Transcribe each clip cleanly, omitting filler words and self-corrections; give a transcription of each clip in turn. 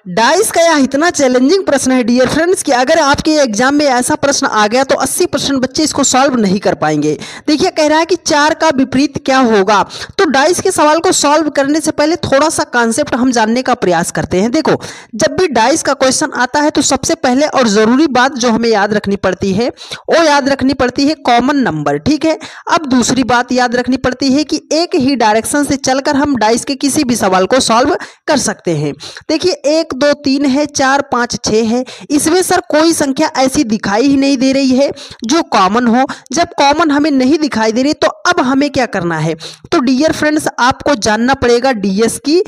Dice का यह इतना चैलेंजिंग प्रश्न है डियर फ्रेंड्स कि अगर आपके एग्जाम में ऐसा प्रश्न आ गया तो 80% बच्चे इसको सॉल्व नहीं कर पाएंगे। देखिए कह रहा है कि 4 का विपरीत क्या होगा। तो डाइस के सवाल को सॉल्व करने से पहले थोड़ा सा कॉन्सेप्ट हम जानने का प्रयास करते हैं। देखो, जब भी डाइस का क्वेश्चन आता है तो सबसे पहले और जरूरी बात जो हमें याद रखनी पड़ती है वो याद रखनी पड़ती है कॉमन नंबर। ठीक है, अब दूसरी बात याद रखनी पड़ती है कि एक ही डायरेक्शन से चलकर हम डाइस के किसी भी सवाल को सॉल्व कर सकते हैं। देखिए 1 2 3 है, 4 5 6 है, इसमें सर कोई संख्या ऐसी दिखाई ही नहीं दे रही है जो कॉमन हो। जब कॉमन हमें नहीं दिखाई दे रही तो अब हमें क्या करना है? तो डियर फ्रेंड्स, आपको जानना पड़ेगा डीएस की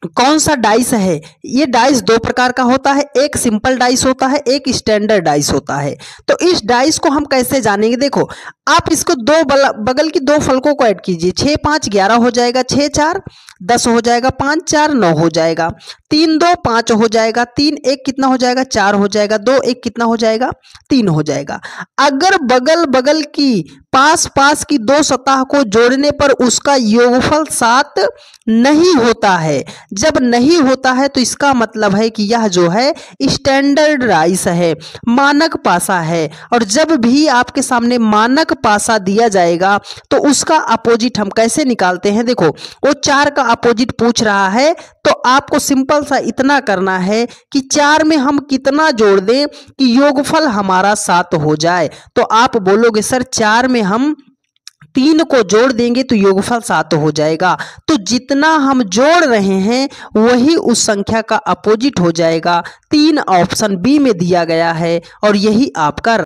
कौन सा डाइस है। ये डाइस 2 प्रकार का होता है, एक सिंपल डाइस होता है, एक स्टैंडर्ड डाइस होता है। तो इस डाइस को हम कैसे जानेंगे? देखो, आप इसको बगल की 2 फलकों को ऐड कीजिए। 6 5 11 हो जाएगा, 6 4 10 हो जाएगा, 5 4 9 हो जाएगा, 3 2 5 हो जाएगा, 3 1 कितना हो जाएगा? 4 हो जाएगा, 2 1 कितना हो जाएगा? 3 हो जाएगा। अगर बगल की पास की 2 सतह को जोड़ने पर उसका योगफल 7 नहीं होता है, जब नहीं होता है तो इसका मतलब है कि यह जो है स्टैंडर्ड डाइस है, मानक पासा है। और जब भी आपके सामने मानक पासा दिया जाएगा तो उसका अपोजिट हम कैसे निकालते हैं? देखो, वो 4 का अपोजिट पूछ रहा है तो आपको सिंपल सा इतना करना है कि 4 में हम कितना जोड़ दें कि योगफल हमारा 7 हो जाए। तो आप बोलोगे सर 4 में हम 3 को जोड़ देंगे तो योगफल 7 हो जाएगा। तो जितना हम जोड़ रहे हैं वही उस संख्या का अपोजिट हो जाएगा। 3 ऑप्शन बी में दिया गया है और यही आपका